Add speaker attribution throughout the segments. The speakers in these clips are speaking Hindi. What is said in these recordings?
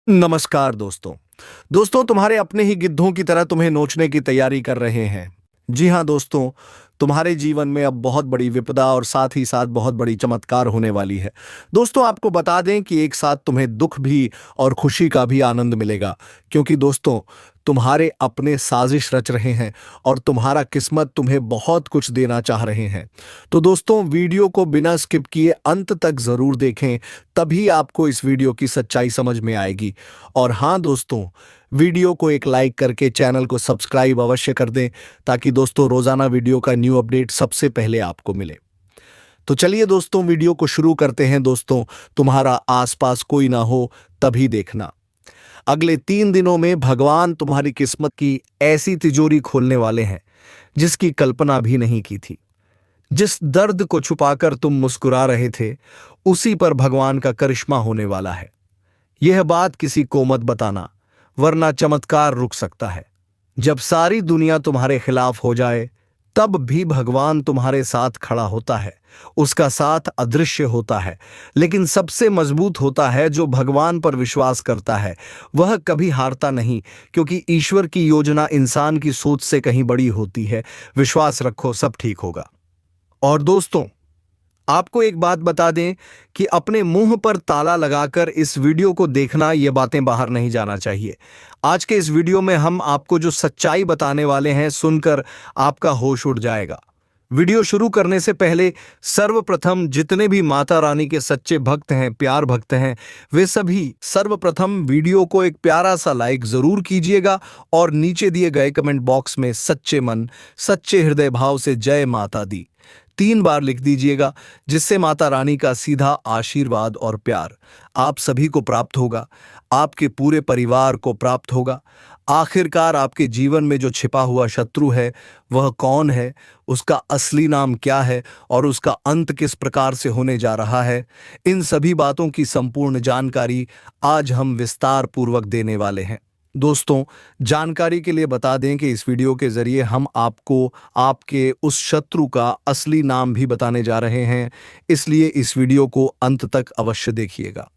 Speaker 1: नमस्कार दोस्तों। तुम्हारे अपने ही गिद्धों की तरह तुम्हें नोचने की तैयारी कर रहे हैं। जी हाँ दोस्तों, तुम्हारे जीवन में अब बहुत बड़ी विपदा और साथ ही साथ बहुत बड़ी चमत्कार होने वाली है। दोस्तों, आपको बता दें कि एक साथ तुम्हें दुख भी और खुशी का भी आनंद मिलेगा, क्योंकि दोस्तों तुम्हारे अपने साजिश रच रहे हैं और तुम्हारा किस्मत तुम्हें बहुत कुछ देना चाह रहे हैं। तो दोस्तों, वीडियो को बिना स्किप किए अंत तक जरूर देखें, तभी आपको इस वीडियो की सच्चाई समझ में आएगी। और हाँ दोस्तों, वीडियो को एक लाइक करके चैनल को सब्सक्राइब अवश्य कर दें, ताकि दोस्तों रोजाना वीडियो का न्यू अपडेट सबसे पहले आपको मिले। तो चलिए दोस्तों, वीडियो को शुरू करते हैं। दोस्तों, तुम्हारा आसपास कोई ना हो तभी देखना। अगले 3 दिनों में भगवान तुम्हारी किस्मत की ऐसी तिजोरी खोलने वाले हैं जिसकी कल्पना भी नहीं की थी। जिस दर्द को छुपाकर तुम मुस्कुरा रहे थे, उसी पर भगवान का करिश्मा होने वाला है। यह बात किसी को मत बताना, वरना चमत्कार रुक सकता है। जब सारी दुनिया तुम्हारे खिलाफ हो जाए, तब भी भगवान तुम्हारे साथ खड़ा होता है। उसका साथ अदृश्य होता है, लेकिन सबसे मजबूत होता है जो भगवान पर विश्वास करता है। वह कभी हारता नहीं, क्योंकि ईश्वर की योजना इंसान की सोच से कहीं बड़ी होती है। विश्वास रखो, सब ठीक होगा। और दोस्तों, आपको एक बात बता दें कि अपने मुंह पर ताला लगाकर इस वीडियो को देखना, ये बातें बाहर नहीं जाना चाहिए। आज के इस वीडियो में हम आपको जो सच्चाई बताने वाले हैं, सुनकर आपका होश उड़ जाएगा। वीडियो शुरू करने से पहले सर्वप्रथम जितने भी माता रानी के सच्चे भक्त हैं, प्यार भक्त हैं, वे सभी सर्वप्रथम वीडियो को एक प्यारा सा लाइक जरूर कीजिएगा और नीचे दिए गए कमेंट बॉक्स में सच्चे मन, सच्चे हृदय भाव से जय माता दी 3 बार लिख दीजिएगा, जिससे माता रानी का सीधा आशीर्वाद और प्यार आप सभी को प्राप्त होगा, आपके पूरे परिवार को प्राप्त होगा। आखिरकार आपके जीवन में जो छिपा हुआ शत्रु है, वह कौन है, उसका असली नाम क्या है और उसका अंत किस प्रकार से होने जा रहा है, इन सभी बातों की संपूर्ण जानकारी आज हम विस्तार पूर्वक देने वाले हैं। दोस्तों, जानकारी के लिए बता दें कि इस वीडियो के जरिए हम आपको आपके उस शत्रु का असली नाम भी बताने जा रहे हैं, इसलिए इस वीडियो को अंत तक अवश्य देखिएगा।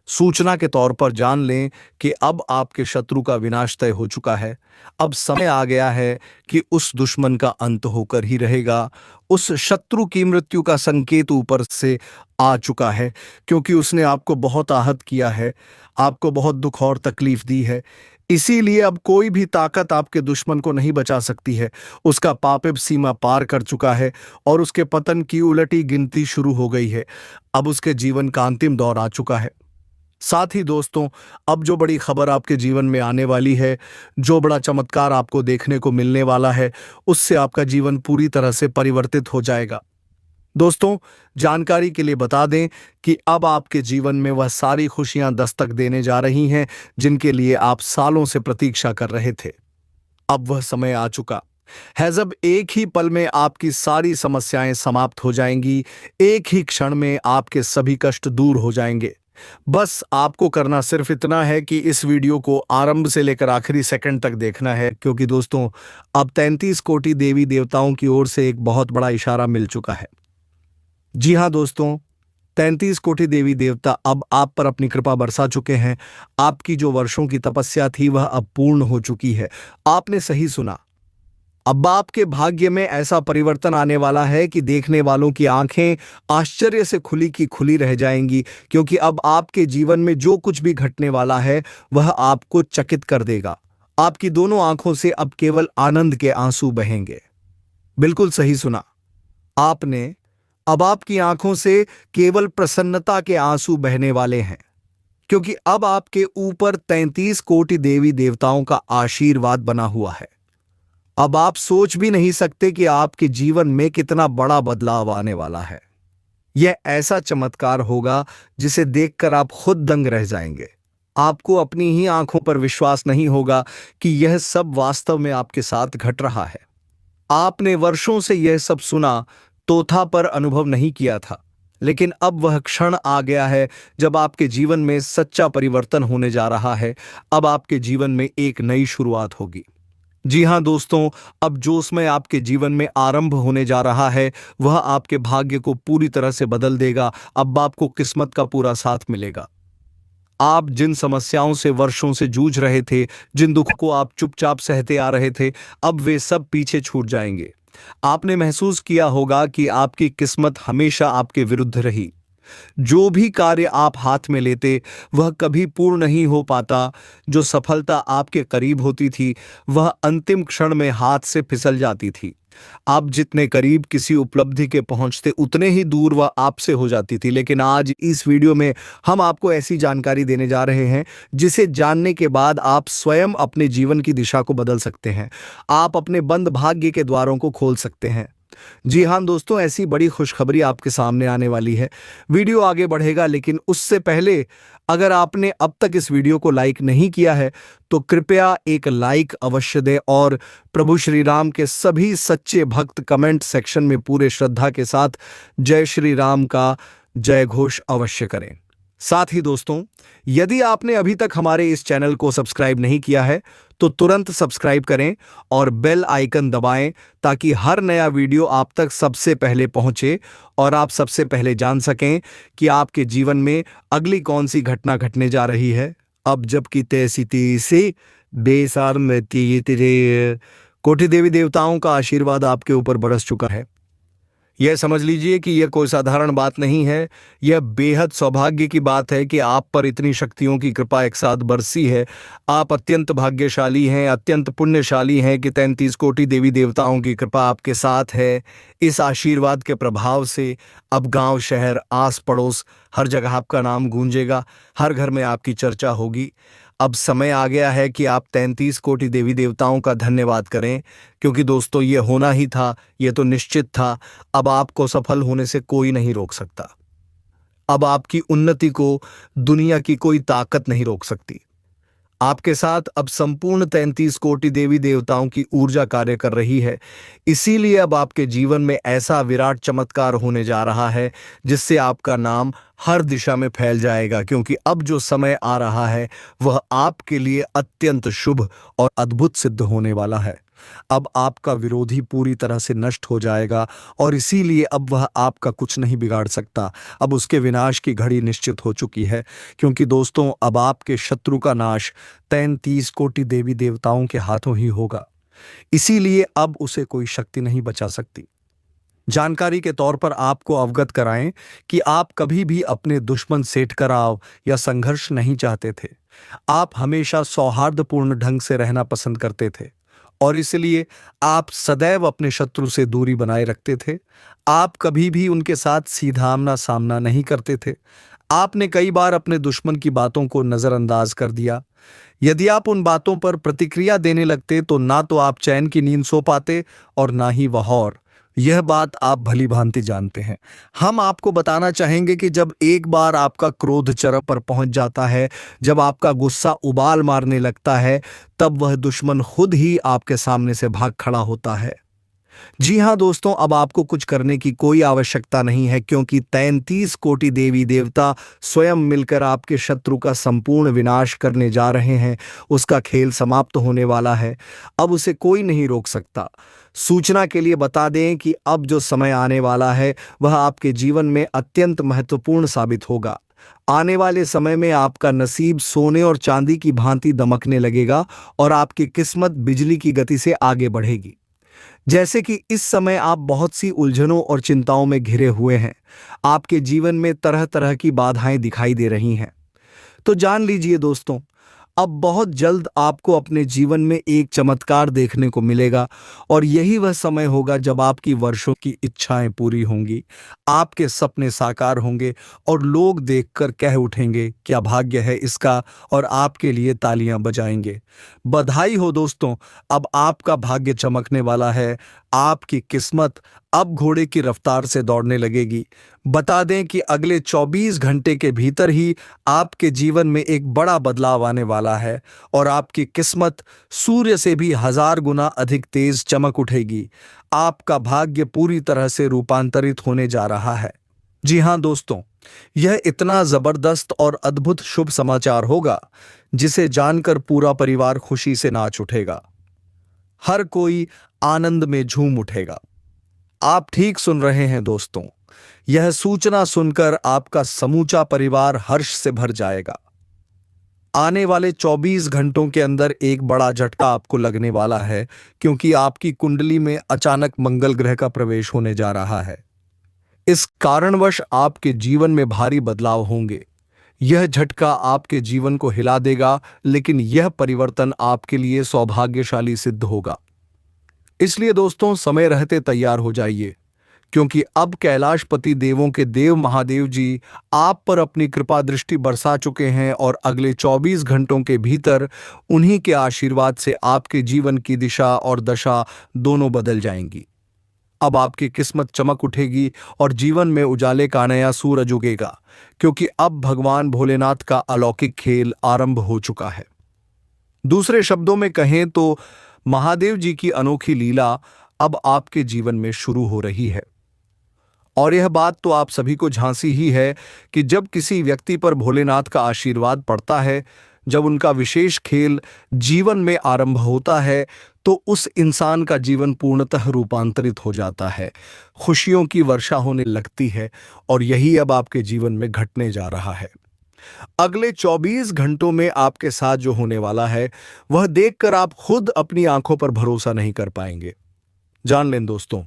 Speaker 1: सूचना के तौर पर जान लें कि अब आपके शत्रु का विनाश तय हो चुका है। अब समय आ गया है कि उस दुश्मन का अंत होकर ही रहेगा। उस शत्रु की मृत्यु का संकेत ऊपर से आ चुका है, क्योंकि उसने आपको बहुत आहत किया है, आपको बहुत दुख और तकलीफ दी है। इसीलिए अब कोई भी ताकत आपके दुश्मन को नहीं बचा सकती है। उसका पाप सीमा पार कर चुका है और उसके पतन की उलटी गिनती शुरू हो गई है। अब उसके जीवन का अंतिम दौर आ चुका है। साथ ही दोस्तों, अब जो बड़ी खबर आपके जीवन में आने वाली है, जो बड़ा चमत्कार आपको देखने को मिलने वाला है, उससे आपका जीवन पूरी तरह से परिवर्तित हो जाएगा। दोस्तों, जानकारी के लिए बता दें कि अब आपके जीवन में वह सारी खुशियां दस्तक देने जा रही हैं जिनके लिए आप सालों से प्रतीक्षा कर रहे थे। अब वह समय आ चुका है जब एक ही पल में आपकी सारी समस्याएं समाप्त हो जाएंगी। एक ही क्षण में आपके सभी कष्ट दूर हो जाएंगे। बस आपको करना सिर्फ इतना है कि इस वीडियो को आरंभ से लेकर आखिरी सेकंड तक देखना है, क्योंकि दोस्तों अब 33 कोटि देवी देवताओं की ओर से एक बहुत बड़ा इशारा मिल चुका है। जी हाँ दोस्तों, 33 कोटि देवी देवता अब आप पर अपनी कृपा बरसा चुके हैं। आपकी जो वर्षों की तपस्या थी, वह अब पूर्ण हो चुकी है। आपने सही सुना। अब आपके भाग्य में ऐसा परिवर्तन आने वाला है कि देखने वालों की आंखें आश्चर्य से खुली की खुली रह जाएंगी, क्योंकि अब आपके जीवन में जो कुछ भी घटने वाला है, वह आपको चकित कर देगा। आपकी दोनों आंखों से अब केवल आनंद के आंसू बहेंगे। बिल्कुल सही सुना आपने। अब आपकी आंखों से केवल प्रसन्नता के आंसू बहने वाले हैं, क्योंकि अब आपके ऊपर 33 कोटि देवी देवताओं का आशीर्वाद बना हुआ है। अब आप सोच भी नहीं सकते कि आपके जीवन में कितना बड़ा बदलाव आने वाला है। यह ऐसा चमत्कार होगा जिसे देखकर आप खुद दंग रह जाएंगे। आपको अपनी ही आंखों पर विश्वास नहीं होगा कि यह सब वास्तव में आपके साथ घट रहा है। आपने वर्षों से यह सब सुना, तोथा पर अनुभव नहीं किया था, लेकिन अब वह क्षण आ गया है जब आपके जीवन में सच्चा परिवर्तन होने जा रहा है। अब आपके जीवन में एक नई शुरुआत होगी। जी हाँ दोस्तों, अब जो समय आपके जीवन में आरंभ होने जा रहा है, वह आपके भाग्य को पूरी तरह से बदल देगा। अब आपको किस्मत का पूरा साथ मिलेगा। आप जिन समस्याओं से वर्षों से जूझ रहे थे, जिन दुख को आप चुपचाप सहते आ रहे थे, अब वे सब पीछे छूट जाएंगे। आपने महसूस किया होगा कि आपकी किस्मत हमेशा आपके विरुद्ध रही। जो भी कार्य आप हाथ में लेते वह कभी पूर्ण नहीं हो पाता। जो सफलता आपके करीब होती थी वह अंतिम क्षण में हाथ से फिसल जाती थी। आप जितने करीब किसी उपलब्धि के पहुंचते उतने ही दूर वह आपसे हो जाती थी। लेकिन आज इस वीडियो में हम आपको ऐसी जानकारी देने जा रहे हैं जिसे जानने के बाद आप स्वयं अपने जीवन की दिशा को बदल सकते हैं। आप अपने बंद भाग्य के द्वारों को खोल सकते हैं। जी हां दोस्तों, ऐसी बड़ी खुशखबरी आपके सामने आने वाली है। वीडियो आगे बढ़ेगा, लेकिन उससे पहले अगर आपने अब तक इस वीडियो को लाइक नहीं किया है तो कृपया एक लाइक अवश्य दें और प्रभु श्री राम के सभी सच्चे भक्त कमेंट सेक्शन में पूरे श्रद्धा के साथ जय श्री राम का जय घोष अवश्य करें। साथ ही दोस्तों, यदि आपने अभी तक हमारे इस चैनल को सब्सक्राइब नहीं किया है तो तुरंत सब्सक्राइब करें और बेल आइकन दबाएं ताकि हर नया वीडियो आप तक सबसे पहले पहुंचे और आप सबसे पहले जान सकें कि आपके जीवन में अगली कौन सी घटना घटने जा रही है। अब जबकि तैसी से बेसार में तेरे कोटि देवी देवताओं का आशीर्वाद आपके ऊपर बरस चुका है। यह समझ लीजिए कि यह कोई साधारण बात नहीं है। यह बेहद सौभाग्य की बात है कि आप पर इतनी शक्तियों की कृपा एक साथ बरसी है। आप अत्यंत भाग्यशाली हैं, अत्यंत पुण्यशाली हैं कि 33 कोटि देवी देवताओं की कृपा आपके साथ है। इस आशीर्वाद के प्रभाव से अब गांव, शहर, आस पड़ोस हर जगह आपका नाम गूंजेगा, हर घर में आपकी चर्चा होगी। अब समय आ गया है कि आप 33 कोटि देवी देवताओं का धन्यवाद करें, क्योंकि दोस्तों ये होना ही था, ये तो निश्चित था। अब आपको सफल होने से कोई नहीं रोक सकता। अब आपकी उन्नति को दुनिया की कोई ताकत नहीं रोक सकती। आपके साथ अब संपूर्ण 33 कोटि देवी देवताओं की ऊर्जा कार्य कर रही है। इसीलिए अब आपके जीवन में ऐसा विराट चमत्कार होने जा रहा है जिससे आपका नाम हर दिशा में फैल जाएगा, क्योंकि अब जो समय आ रहा है वह आपके लिए अत्यंत शुभ और अद्भुत सिद्ध होने वाला है। अब आपका विरोधी पूरी तरह से नष्ट हो जाएगा और इसीलिए अब वह आपका कुछ नहीं बिगाड़ सकता। अब उसके विनाश की घड़ी निश्चित हो चुकी है, क्योंकि दोस्तों अब आपके शत्रु का नाश 33 कोटि देवी देवताओं के हाथों ही होगा। इसीलिए अब उसे कोई शक्ति नहीं बचा सकती। जानकारी के तौर पर आपको अवगत कराएं कि आप कभी भी अपने दुश्मन से टकराव या संघर्ष नहीं चाहते थे। आप हमेशा सौहार्दपूर्ण ढंग से रहना पसंद करते थे और इसलिए आप सदैव अपने शत्रु से दूरी बनाए रखते थे। आप कभी भी उनके साथ सीधा आमना सामना नहीं करते थे। आपने कई बार अपने दुश्मन की बातों को नजरअंदाज कर दिया। यदि आप उन बातों पर प्रतिक्रिया देने लगते तो ना तो आप चैन की नींद सो पाते और ना ही वह और। यह बात आप भली भांति जानते हैं। हम आपको बताना चाहेंगे कि जब एक बार आपका क्रोध चरम पर पहुंच जाता है, जब आपका गुस्सा उबाल मारने लगता है, तब वह दुश्मन खुद ही आपके सामने से भाग खड़ा होता है। जी हां दोस्तों, अब आपको कुछ करने की कोई आवश्यकता नहीं है, क्योंकि 33 कोटि देवी देवता स्वयं मिलकर आपके शत्रु का संपूर्ण विनाश करने जा रहे हैं। उसका खेल समाप्त होने वाला है। अब उसे कोई नहीं रोक सकता। सूचना के लिए बता दें कि अब जो समय आने वाला है वह आपके जीवन में अत्यंत महत्वपूर्ण साबित होगा। आने वाले समय में आपका नसीब सोने और चांदी की भांति दमकने लगेगा और आपकी किस्मत बिजली की गति से आगे बढ़ेगी। जैसे कि इस समय आप बहुत सी उलझनों और चिंताओं में घिरे हुए हैं। आपके जीवन में तरह तरह की बाधाएं दिखाई दे रही हैं। तो जान लीजिए दोस्तों, अब बहुत जल्द आपको अपने जीवन में एक चमत्कार देखने को मिलेगा और यही वह समय होगा जब आपकी वर्षों की इच्छाएं पूरी होंगी, आपके सपने साकार होंगे और लोग देखकर कह उठेंगे क्या भाग्य है इसका, और आपके लिए तालियां बजाएंगे। बधाई हो दोस्तों, अब आपका भाग्य चमकने वाला है। आपकी किस्मत अब घोड़े की रफ्तार से दौड़ने लगेगी। बता दें कि अगले 24 घंटे के भीतर ही आपके जीवन में एक बड़ा बदलाव आने वाला है और आपकी किस्मत सूर्य से भी 1000 गुना अधिक तेज चमक उठेगी। आपका भाग्य पूरी तरह से रूपांतरित होने जा रहा है। जी हां दोस्तों, यह इतना जबरदस्त और अद्भुत शुभ समाचार होगा जिसे जानकर पूरा परिवार खुशी से नाच उठेगा। हर कोई आनंद में झूम उठेगा। आप ठीक सुन रहे हैं दोस्तों, यह सूचना सुनकर आपका समूचा परिवार हर्ष से भर जाएगा। आने वाले 24 घंटों के अंदर एक बड़ा झटका आपको लगने वाला है, क्योंकि आपकी कुंडली में अचानक मंगल ग्रह का प्रवेश होने जा रहा है। इस कारणवश आपके जीवन में भारी बदलाव होंगे। यह झटका आपके जीवन को हिला देगा, लेकिन यह परिवर्तन आपके लिए सौभाग्यशाली सिद्ध होगा। इसलिए दोस्तों, समय रहते तैयार हो जाइए, क्योंकि अब कैलाशपति देवों के देव महादेव जी आप पर अपनी कृपा दृष्टि बरसा चुके हैं और अगले 24 घंटों के भीतर उन्हीं के आशीर्वाद से आपके जीवन की दिशा और दशा दोनों बदल जाएंगी। अब आपकी किस्मत चमक उठेगी और जीवन में उजाले का नया सूरज उगेगा, क्योंकि अब भगवान भोलेनाथ का अलौकिक खेल आरंभ हो चुका है। दूसरे शब्दों में कहें तो महादेव जी की अनोखी लीला अब आपके जीवन में शुरू हो रही है। और यह बात तो आप सभी को झांसी ही है कि जब किसी व्यक्ति पर भोलेनाथ का आशीर्वाद पड़ता है, जब उनका विशेष खेल जीवन में आरंभ होता है, तो उस इंसान का जीवन पूर्णतः रूपांतरित हो जाता है, खुशियों की वर्षा होने लगती है। और यही अब आपके जीवन में घटने जा रहा है। अगले 24 घंटों में आपके साथ जो होने वाला है, वह देखकर आप खुद अपनी आंखों पर भरोसा नहीं कर पाएंगे। जान लें दोस्तों,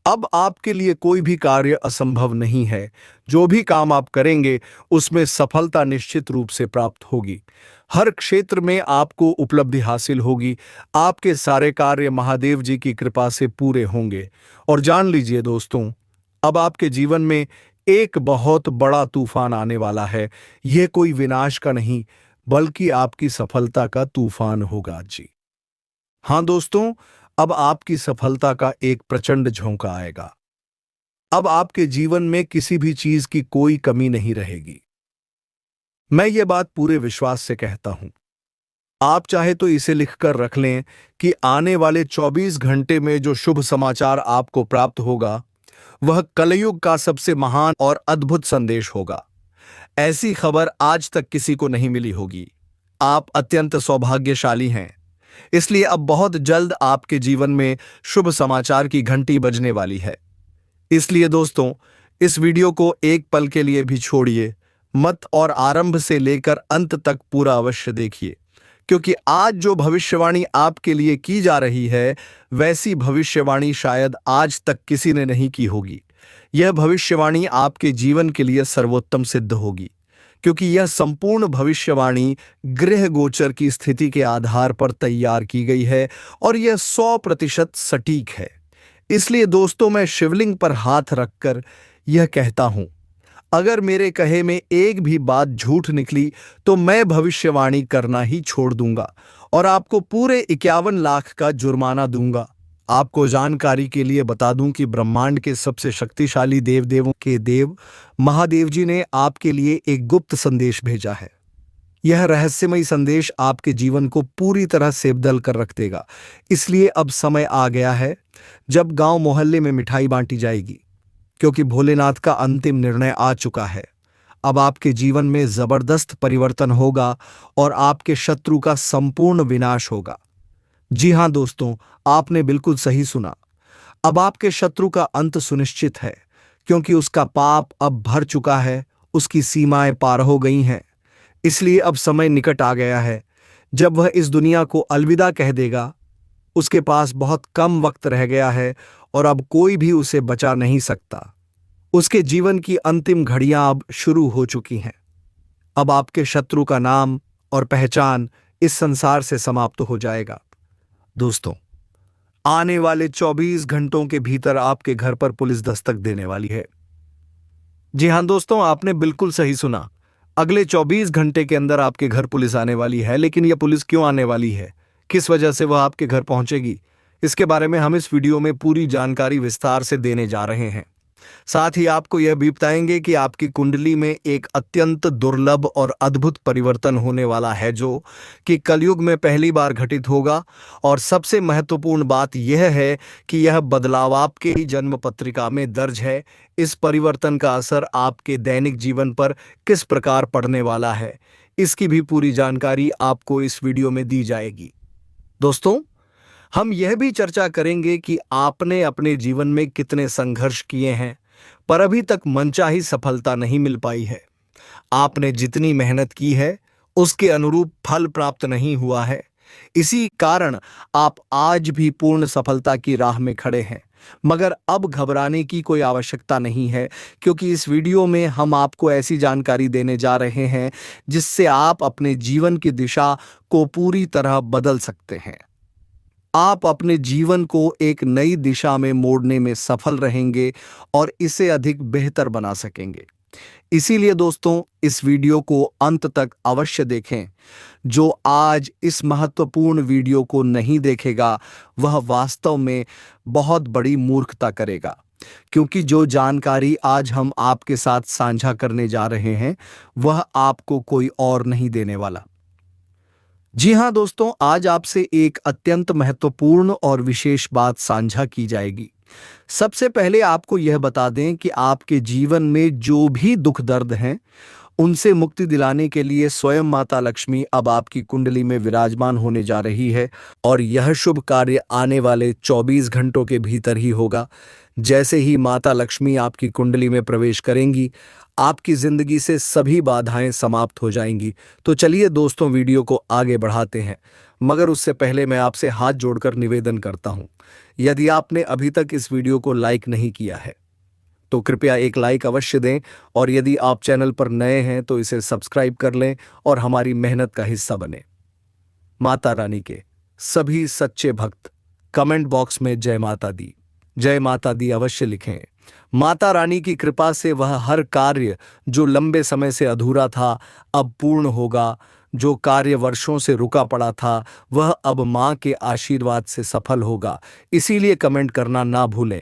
Speaker 1: अब आपके लिए कोई भी कार्य असंभव नहीं है। जो भी काम आप करेंगे उसमें सफलता निश्चित रूप से प्राप्त होगी। हर क्षेत्र में आपको उपलब्धि हासिल होगी। आपके सारे कार्य महादेव जी की कृपा से पूरे होंगे। और जान लीजिए दोस्तों, अब आपके जीवन में एक बहुत बड़ा तूफान आने वाला है। यह कोई विनाश का नहीं, बल्कि आपकी सफलता का तूफान होगा जी। हाँ दोस्तों, अब आपकी सफलता का एक प्रचंड झोंका आएगा। अब आपके जीवन में किसी भी चीज की कोई कमी नहीं रहेगी। मैं ये बात पूरे विश्वास से कहता हूं। आप चाहे तो इसे लिखकर रख लें कि आने वाले 24 घंटे में जो शुभ समाचार आपको प्राप्त होगा, वह कलयुग का सबसे महान और अद्भुत संदेश होगा। ऐसी खबर आज तक किसी को नहीं मिली होगी। आप अत्यंत सौभाग्यशाली हैं। इसलिए अब बहुत जल्द आपके जीवन में शुभ समाचार की घंटी बजने वाली है। इसलिए दोस्तों, इस वीडियो को एक पल के लिए भी छोड़िए मत और आरंभ से लेकर अंत तक पूरा अवश्य देखिए, क्योंकि आज जो भविष्यवाणी आपके लिए की जा रही है, वैसी भविष्यवाणी शायद आज तक किसी ने नहीं की होगी। यह भविष्यवाणी आपके जीवन के लिए सर्वोत्तम सिद्ध होगी, क्योंकि यह संपूर्ण भविष्यवाणी ग्रह गोचर की स्थिति के आधार पर तैयार की गई है और यह 100% सटीक है। इसलिए दोस्तों, मैं शिवलिंग पर हाथ रखकर यह कहता हूं, अगर मेरे कहे में एक भी बात झूठ निकली तो मैं भविष्यवाणी करना ही छोड़ दूंगा और आपको पूरे 51 लाख का जुर्माना दूंगा। आपको जानकारी के लिए बता दूं कि ब्रह्मांड के सबसे शक्तिशाली देवदेवों के देव महादेव जी ने आपके लिए एक गुप्त संदेश भेजा है। यह रहस्यमय संदेश आपके जीवन को पूरी तरह से बदल कर रख देगा। इसलिए अब समय आ गया है जब गांव मोहल्ले में मिठाई बांटी जाएगी, क्योंकि भोलेनाथ का अंतिम निर्णय आ चुका है। अब आपके जीवन में जबरदस्त परिवर्तन होगा और आपके शत्रु का संपूर्ण विनाश होगा। जी हां दोस्तों, आपने बिल्कुल सही सुना। अब आपके शत्रु का अंत सुनिश्चित है, क्योंकि उसका पाप अब भर चुका है, उसकी सीमाएं पार हो गई हैं। इसलिए अब समय निकट आ गया है जब वह इस दुनिया को अलविदा कह देगा। उसके पास बहुत कम वक्त रह गया है और अब कोई भी उसे बचा नहीं सकता। उसके जीवन की अंतिम घड़ियां अब शुरू हो चुकी हैं। अब आपके शत्रु का नाम और पहचान इस संसार से समाप्त हो जाएगा। दोस्तों, आने वाले 24 घंटों के भीतर आपके घर पर पुलिस दस्तक देने वाली है। जी हां दोस्तों, आपने बिल्कुल सही सुना। अगले 24 घंटे के अंदर आपके घर पुलिस आने वाली है। लेकिन यह पुलिस क्यों आने वाली है, किस वजह से वह आपके घर पहुंचेगी, इसके बारे में हम इस वीडियो में पूरी जानकारी विस्तार से देने जा रहे हैं। साथ ही आपको यह भी बताएंगे कि आपकी कुंडली में एक अत्यंत दुर्लभ और अद्भुत परिवर्तन होने वाला है, जो कि कलयुग में पहली बार घटित होगा। और सबसे महत्वपूर्ण बात यह है कि यह बदलाव आपके ही जन्म पत्रिका में दर्ज है। इस परिवर्तन का असर आपके दैनिक जीवन पर किस प्रकार पड़ने वाला है, इसकी भी पूरी जानकारी आपको इस वीडियो में दी जाएगी। दोस्तों, हम यह भी चर्चा करेंगे कि आपने अपने जीवन में कितने संघर्ष किए हैं, पर अभी तक मनचाही सफलता नहीं मिल पाई है। आपने जितनी मेहनत की है उसके अनुरूप फल प्राप्त नहीं हुआ है। इसी कारण आप आज भी पूर्ण सफलता की राह में खड़े हैं। मगर अब घबराने की कोई आवश्यकता नहीं है, क्योंकि इस वीडियो में हम आपको ऐसी जानकारी देने जा रहे हैं जिससे आप अपने जीवन की दिशा को पूरी तरह बदल सकते हैं। आप अपने जीवन को एक नई दिशा में मोड़ने में सफल रहेंगे और इसे अधिक बेहतर बना सकेंगे। इसीलिए दोस्तों, इस वीडियो को अंत तक अवश्य देखें। जो आज इस महत्वपूर्ण वीडियो को नहीं देखेगा वह वास्तव में बहुत बड़ी मूर्खता करेगा, क्योंकि जो जानकारी आज हम आपके साथ साझा करने जा रहे हैं वह आपको कोई और नहीं देने वाला। जी हाँ दोस्तों, आज आपसे एक अत्यंत महत्वपूर्ण और विशेष बात साझा की जाएगी। सबसे पहले आपको यह बता दें कि आपके जीवन में जो भी दुख दर्द हैं उनसे मुक्ति दिलाने के लिए स्वयं माता लक्ष्मी अब आपकी कुंडली में विराजमान होने जा रही है, और यह शुभ कार्य आने वाले 24 घंटों के भीतर ही होगा। जैसे ही माता लक्ष्मी आपकी कुंडली में प्रवेश करेंगी, आपकी जिंदगी से सभी बाधाएं समाप्त हो जाएंगी। तो चलिए दोस्तों, वीडियो को आगे बढ़ाते हैं, मगर उससे पहले मैं आपसे हाथ जोड़कर निवेदन करता हूं, यदि आपने अभी तक इस वीडियो को लाइक नहीं किया है तो कृपया एक लाइक अवश्य दें, और यदि आप चैनल पर नए हैं तो इसे सब्सक्राइब कर लें और हमारी मेहनत का हिस्सा बने। माता रानी के सभी सच्चे भक्त कमेंट बॉक्स में जय माता दी अवश्य लिखें। माता रानी की कृपा से वह हर कार्य जो लंबे समय से अधूरा था अब पूर्ण होगा। जो कार्य वर्षों से रुका पड़ा था वह अब मां के आशीर्वाद से सफल होगा। इसीलिए कमेंट करना ना भूलें।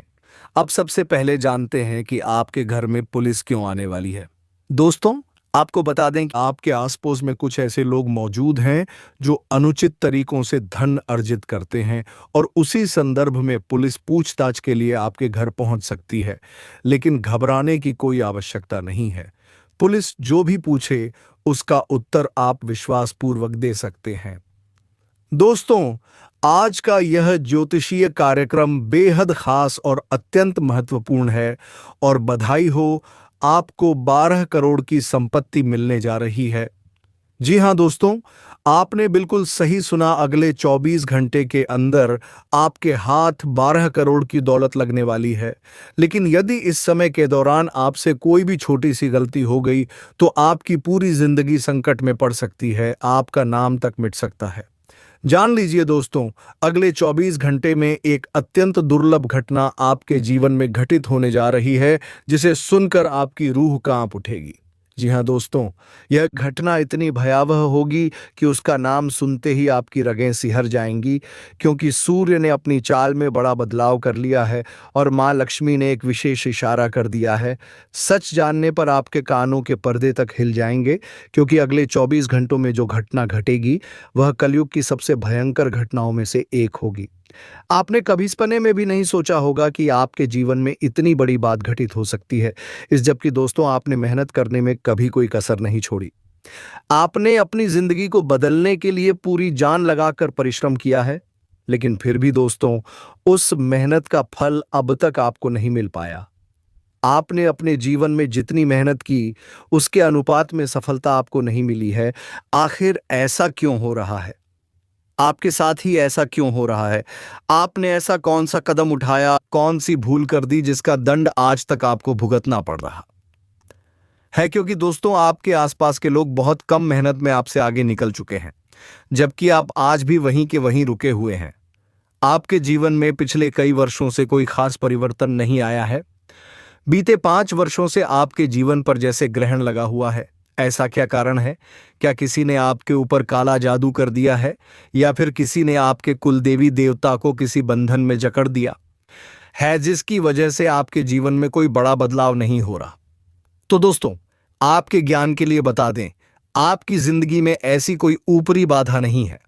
Speaker 1: अब सबसे पहले जानते हैं कि आपके घर में पुलिस क्यों आने वाली है। दोस्तों, आपको बता दें कि आपके आसपास में कुछ ऐसे लोग मौजूद हैं जो अनुचित तरीकों से धन अर्जित करते हैं, और उसी संदर्भ में पुलिस पूछताछ के लिए आपके घर पहुंच सकती है। लेकिन घबराने की कोई आवश्यकता नहीं है। पुलिस जो भी पूछे उसका उत्तर आप विश्वासपूर्वक दे सकते हैं। दोस्तों, आज का यह ज्योतिषीय कार्यक्रम बेहद खास और अत्यंत महत्वपूर्ण है, और बधाई हो, आपको 12 करोड़ की संपत्ति मिलने जा रही है। जी हां दोस्तों, आपने बिल्कुल सही सुना। अगले 24 घंटे के अंदर आपके हाथ 12 करोड़ की दौलत लगने वाली है। लेकिन यदि इस समय के दौरान आपसे कोई भी छोटी सी गलती हो गई तो आपकी पूरी जिंदगी संकट में पड़ सकती है, आपका नाम तक मिट सकता है। जान लीजिए दोस्तों, अगले 24 घंटे में एक अत्यंत दुर्लभ घटना आपके जीवन में घटित होने जा रही है, जिसे सुनकर आपकी रूह कांप उठेगी। जी हां दोस्तों, यह घटना इतनी भयावह होगी कि उसका नाम सुनते ही आपकी रगें सिहर जाएंगी, क्योंकि सूर्य ने अपनी चाल में बड़ा बदलाव कर लिया है और मां लक्ष्मी ने एक विशेष इशारा कर दिया है। सच जानने पर आपके कानों के पर्दे तक हिल जाएंगे, क्योंकि अगले 24 घंटों में जो घटना घटेगी वह कलयुग की सबसे भयंकर घटनाओं में से एक होगी। आपने कभी सपने में भी नहीं सोचा होगा कि आपके जीवन में इतनी बड़ी बात घटित हो सकती है। जबकि दोस्तों, आपने मेहनत करने में कभी कोई कसर नहीं छोड़ी। आपने अपनी जिंदगी को बदलने के लिए पूरी जान लगाकर परिश्रम किया है, लेकिन फिर भी दोस्तों, उस मेहनत का फल अब तक आपको नहीं मिल पाया। आपने अपने जीवन में जितनी मेहनत की उसके अनुपात में सफलता आपको नहीं मिली है। आखिर ऐसा क्यों हो रहा है? आपके साथ ही ऐसा क्यों हो रहा है? आपने ऐसा कौन सा कदम उठाया, कौन सी भूल कर दी जिसका दंड आज तक आपको भुगतना पड़ रहा है? क्योंकि दोस्तों, आपके आसपास के लोग बहुत कम मेहनत में आपसे आगे निकल चुके हैं, जबकि आप आज भी वहीं के वहीं रुके हुए हैं। आपके जीवन में पिछले कई वर्षों से कोई खास परिवर्तन नहीं आया है। बीते 5 वर्षों से आपके जीवन पर जैसे ग्रहण लगा हुआ है। ऐसा क्या कारण है? क्या किसी ने आपके ऊपर काला जादू कर दिया है, या फिर किसी ने आपके कुलदेवी देवता को किसी बंधन में जकड़ दिया है, जिसकी वजह से आपके जीवन में कोई बड़ा बदलाव नहीं हो रहा? तो दोस्तों, आपके ज्ञान के लिए बता दें, आपकी जिंदगी में ऐसी कोई ऊपरी बाधा नहीं है।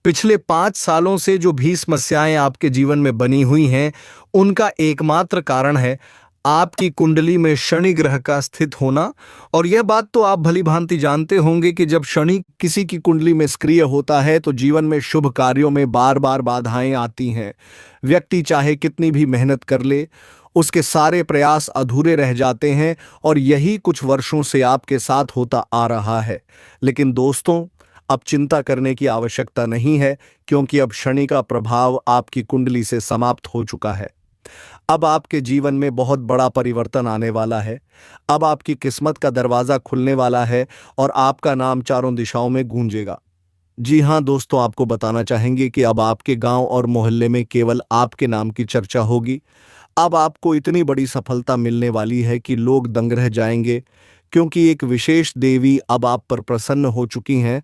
Speaker 1: पिछले 5 सालों से जो भी समस्याएं आपके जीवन में बनी हुई हैं, उनका एकमात्र कारण है आपकी कुंडली में शनि ग्रह का स्थित होना। और यह बात तो आप भली भांति जानते होंगे कि जब शनि किसी की कुंडली में सक्रिय होता है तो जीवन में शुभ कार्यों में बार बार बाधाएं आती हैं। व्यक्ति चाहे कितनी भी मेहनत कर ले, उसके सारे प्रयास अधूरे रह जाते हैं और यही कुछ वर्षों से आपके साथ होता आ रहा है। लेकिन दोस्तों, अब चिंता करने की आवश्यकता नहीं है, क्योंकि अब शनि का प्रभाव आपकी कुंडली से समाप्त हो चुका है। अब आपके जीवन में बहुत बड़ा परिवर्तन आने वाला है। अब आपकी किस्मत का दरवाजा खुलने वाला है और आपका नाम चारों दिशाओं में गूंजेगा। जी हाँ दोस्तों, आपको बताना चाहेंगे कि अब आपके गांव और मोहल्ले में केवल आपके नाम की चर्चा होगी। अब आपको इतनी बड़ी सफलता मिलने वाली है कि लोग दंग रह जाएंगे, क्योंकि एक विशेष देवी अब आप पर प्रसन्न हो चुकी हैं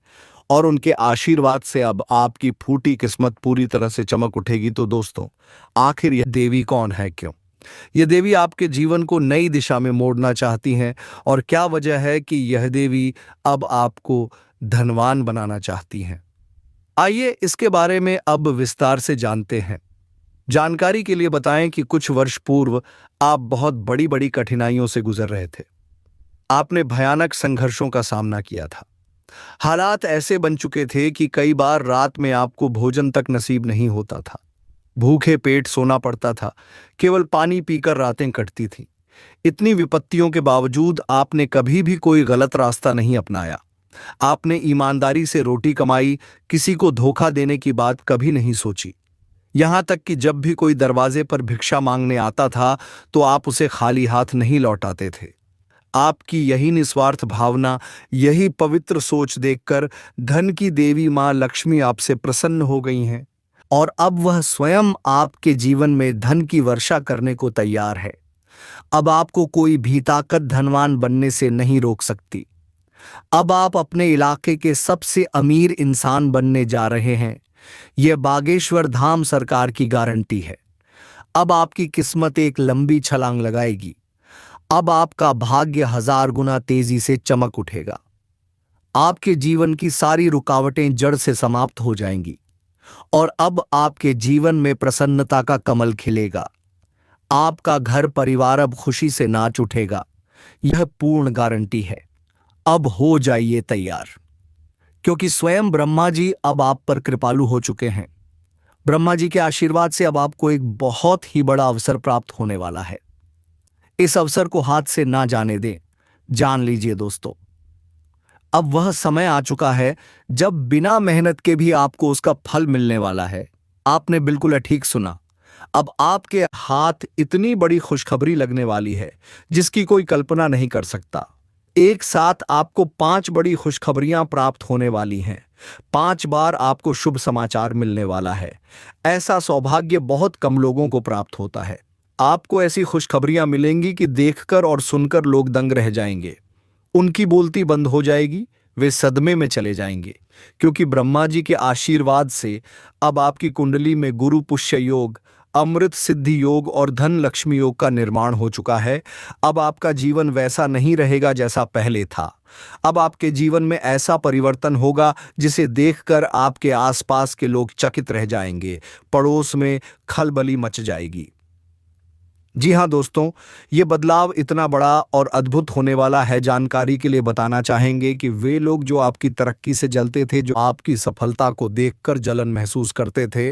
Speaker 1: और उनके आशीर्वाद से अब आपकी फूटी किस्मत पूरी तरह से चमक उठेगी। तो दोस्तों, आखिर यह देवी कौन है, क्यों यह देवी आपके जीवन को नई दिशा में मोड़ना चाहती हैं, और क्या वजह है कि यह देवी अब आपको धनवान बनाना चाहती हैं? आइए इसके बारे में अब विस्तार से जानते हैं। जानकारी के लिए बताएं कि कुछ वर्ष पूर्व आप बहुत बड़ी बड़ी कठिनाइयों से गुजर रहे थे। आपने भयानक संघर्षों का सामना किया था। हालात ऐसे बन चुके थे कि कई बार रात में आपको भोजन तक नसीब नहीं होता था। भूखे पेट सोना पड़ता था। केवल पानी पीकर रातें कटती थीं। इतनी विपत्तियों के बावजूद आपने कभी भी कोई गलत रास्ता नहीं अपनाया। आपने ईमानदारी से रोटी कमाई, किसी को धोखा देने की बात कभी नहीं सोची। यहां तक कि जब भी कोई दरवाजे पर भिक्षा मांगने आता था तो आप उसे खाली हाथ नहीं लौटाते थे। आपकी यही निस्वार्थ भावना, यही पवित्र सोच देखकर धन की देवी मां लक्ष्मी आपसे प्रसन्न हो गई हैं, और अब वह स्वयं आपके जीवन में धन की वर्षा करने को तैयार है। अब आपको कोई भी ताकत धनवान बनने से नहीं रोक सकती। अब आप अपने इलाके के सबसे अमीर इंसान बनने जा रहे हैं। यह बागेश्वर धाम सरकार की गारंटी है। अब आपकी किस्मत एक लंबी छलांग लगाएगी। अब आपका भाग्य 1000 गुना तेजी से चमक उठेगा। आपके जीवन की सारी रुकावटें जड़ से समाप्त हो जाएंगी, और अब आपके जीवन में प्रसन्नता का कमल खिलेगा। आपका घर परिवार अब खुशी से नाच उठेगा। यह पूर्ण गारंटी है। अब हो जाइए तैयार, क्योंकि स्वयं ब्रह्मा जी अब आप पर कृपालु हो चुके हैं। ब्रह्मा जी के आशीर्वाद से अब आपको एक बहुत ही बड़ा अवसर प्राप्त होने वाला है। इस अवसर को हाथ से ना जाने दें। जान लीजिए दोस्तों, अब वह समय आ चुका है जब बिना मेहनत के भी आपको उसका फल मिलने वाला है। आपने बिल्कुल ठीक सुना। अब आपके हाथ इतनी बड़ी खुशखबरी लगने वाली है जिसकी कोई कल्पना नहीं कर सकता। एक साथ आपको 5 बड़ी खुशखबरियां प्राप्त होने वाली हैं। 5 बार आपको शुभ समाचार मिलने वाला है। ऐसा सौभाग्य बहुत कम लोगों को प्राप्त होता है। आपको ऐसी खुशखबरियां मिलेंगी कि देखकर और सुनकर लोग दंग रह जाएंगे। उनकी बोलती बंद हो जाएगी, वे सदमे में चले जाएंगे, क्योंकि ब्रह्मा जी के आशीर्वाद से अब आपकी कुंडली में गुरु पुष्य योग, अमृत सिद्धि योग और धन लक्ष्मी योग का निर्माण हो चुका है। अब आपका जीवन वैसा नहीं रहेगा जैसा पहले था। अब आपके जीवन में ऐसा परिवर्तन होगा जिसे देखकर आपके आसपास के लोग चकित रह जाएंगे। पड़ोस में खलबली मच जाएगी। जी हाँ दोस्तों, ये बदलाव इतना बड़ा और अद्भुत होने वाला है। जानकारी के लिए बताना चाहेंगे कि वे लोग जो आपकी तरक्की से जलते थे, जो आपकी सफलता को देखकर जलन महसूस करते थे,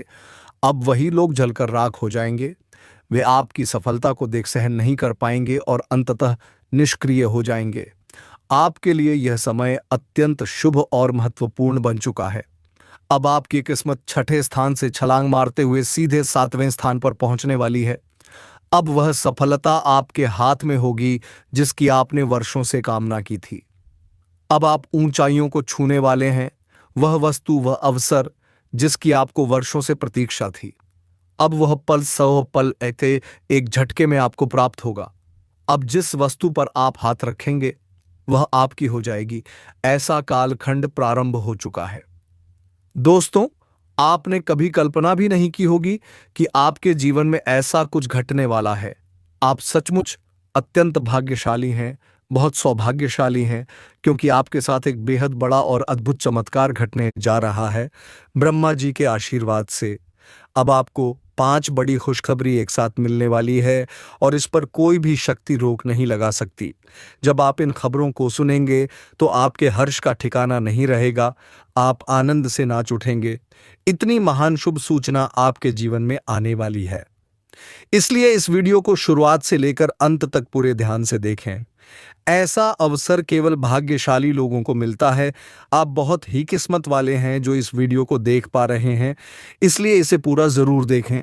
Speaker 1: अब वही लोग जलकर राख हो जाएंगे। वे आपकी सफलता को देख सहन नहीं कर पाएंगे और अंततः निष्क्रिय हो जाएंगे। आपके लिए यह समय अत्यंत शुभ और महत्वपूर्ण बन चुका है। अब आपकी किस्मत 6ठे स्थान से छलांग मारते हुए सीधे 7वें स्थान पर पहुंचने वाली है। अब वह सफलता आपके हाथ में होगी जिसकी आपने वर्षों से कामना की थी। अब आप ऊंचाइयों को छूने वाले हैं। वह वस्तु, वह अवसर जिसकी आपको वर्षों से प्रतीक्षा थी, अब वह पल 100 पल ऐसे एक झटके में आपको प्राप्त होगा। अब जिस वस्तु पर आप हाथ रखेंगे वह आपकी हो जाएगी। ऐसा कालखंड प्रारंभ हो चुका है। दोस्तों, आपने कभी कल्पना भी नहीं की होगी कि आपके जीवन में ऐसा कुछ घटने वाला है। आप सचमुच अत्यंत भाग्यशाली हैं, बहुत सौभाग्यशाली हैं, क्योंकि आपके साथ एक बेहद बड़ा और अद्भुत चमत्कार घटने जा रहा है। ब्रह्मा जी के आशीर्वाद से अब आपको 5 बड़ी खुशखबरी एक साथ मिलने वाली है, और इस पर कोई भी शक्ति रोक नहीं लगा सकती। जब आप इन खबरों को सुनेंगे तो आपके हर्ष का ठिकाना नहीं रहेगा। आप आनंद से नाच उठेंगे। इतनी महान शुभ सूचना आपके जीवन में आने वाली है। इसलिए इस वीडियो को शुरुआत से लेकर अंत तक पूरे ध्यान से देखें। ऐसा अवसर केवल भाग्यशाली लोगों को मिलता है। आप बहुत ही किस्मत वाले हैं जो इस वीडियो को देख पा रहे हैं, इसलिए इसे पूरा जरूर देखें।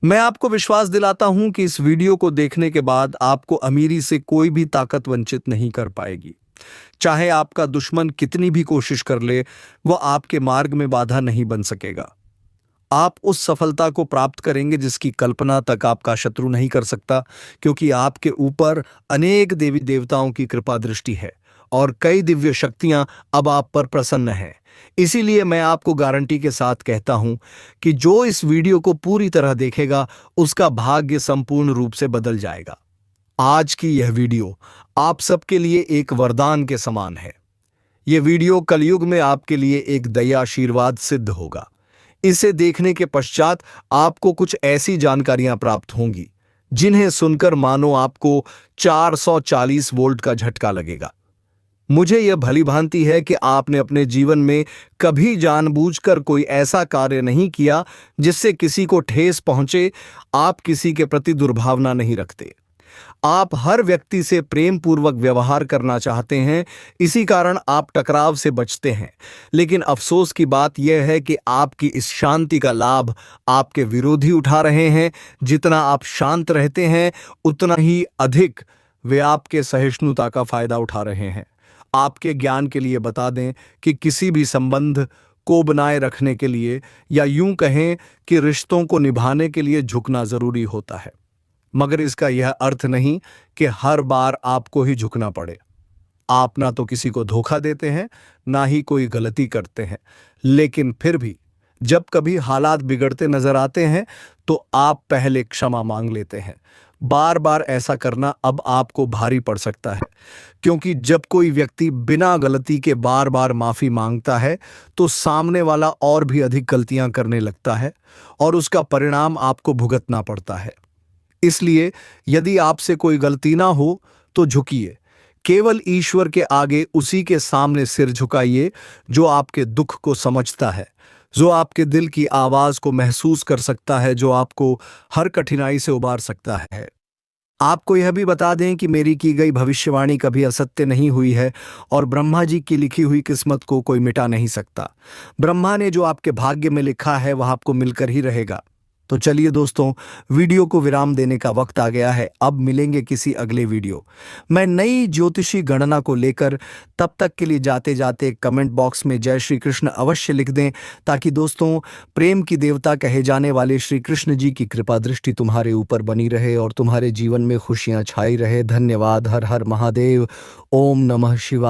Speaker 1: मैं आपको विश्वास दिलाता हूं कि इस वीडियो को देखने के बाद आपको अमीरी से कोई भी ताकत वंचित नहीं कर पाएगी। चाहे आपका दुश्मन कितनी भी कोशिश कर ले, वह आपके मार्ग में बाधा नहीं बन सकेगा। आप उस सफलता को प्राप्त करेंगे जिसकी कल्पना तक आपका शत्रु नहीं कर सकता, क्योंकि आपके ऊपर अनेक देवी देवताओं की कृपा दृष्टि है और कई दिव्य शक्तियां अब आप पर प्रसन्न हैं। इसीलिए मैं आपको गारंटी के साथ कहता हूं कि जो इस वीडियो को पूरी तरह देखेगा उसका भाग्य संपूर्ण रूप से बदल जाएगा। आज की यह वीडियो आप सबके लिए एक वरदान के समान है। यह वीडियो कलयुग में आपके लिए एक दया आशीर्वाद सिद्ध होगा। इसे देखने के पश्चात आपको कुछ ऐसी जानकारियां प्राप्त होंगी जिन्हें सुनकर मानो आपको 440 वोल्ट का झटका लगेगा। मुझे यह भली भांति है कि आपने अपने जीवन में कभी जानबूझकर कोई ऐसा कार्य नहीं किया जिससे किसी को ठेस पहुंचे। आप किसी के प्रति दुर्भावना नहीं रखते। आप हर व्यक्ति से प्रेम पूर्वक व्यवहार करना चाहते हैं, इसी कारण आप टकराव से बचते हैं। लेकिन अफसोस की बात यह है कि आपकी इस शांति का लाभ आपके विरोधी उठा रहे हैं। जितना आप शांत रहते हैं उतना ही अधिक वे आपके सहिष्णुता का फायदा उठा रहे हैं। आपके ज्ञान के लिए बता दें कि किसी भी संबंध को बनाए रखने के लिए या यूं कहें कि रिश्तों को निभाने के लिए झुकना जरूरी होता है, मगर इसका यह अर्थ नहीं कि हर बार आपको ही झुकना पड़े। आप ना तो किसी को धोखा देते हैं, ना ही कोई गलती करते हैं, लेकिन फिर भी जब कभी हालात बिगड़ते नजर आते हैं तो आप पहले क्षमा मांग लेते हैं। बार बार ऐसा करना अब आपको भारी पड़ सकता है, क्योंकि जब कोई व्यक्ति बिना गलती के बार बार माफी मांगता है तो सामने वाला और भी अधिक गलतियां करने लगता है और उसका परिणाम आपको भुगतना पड़ता है। इसलिए यदि आपसे कोई गलती ना हो तो झुकिए। केवल ईश्वर के आगे उसी के सामने सिर झुकाइए जो आपके दुख को समझता है, जो आपके दिल की आवाज को महसूस कर सकता है, जो आपको हर कठिनाई से उबार सकता है। आपको यह भी बता दें कि मेरी की गई भविष्यवाणी कभी असत्य नहीं हुई है और ब्रह्मा जी की लिखी हुई किस्मत को कोई मिटा नहीं सकता। ब्रह्मा ने जो आपके भाग्य में लिखा है वह आपको मिलकर ही रहेगा। तो चलिए दोस्तों, वीडियो को विराम देने का वक्त आ गया है। अब मिलेंगे किसी अगले वीडियो मैं नई ज्योतिषी गणना को लेकर। तब तक के लिए जाते जाते कमेंट बॉक्स में जय श्री कृष्ण अवश्य लिख दें, ताकि दोस्तों प्रेम की देवता कहे जाने वाले श्री कृष्ण जी की कृपा दृष्टि तुम्हारे ऊपर बनी रहे और तुम्हारे जीवन में खुशियां छाई रहे। धन्यवाद। हर हर महादेव। ओम नमः शिवाय।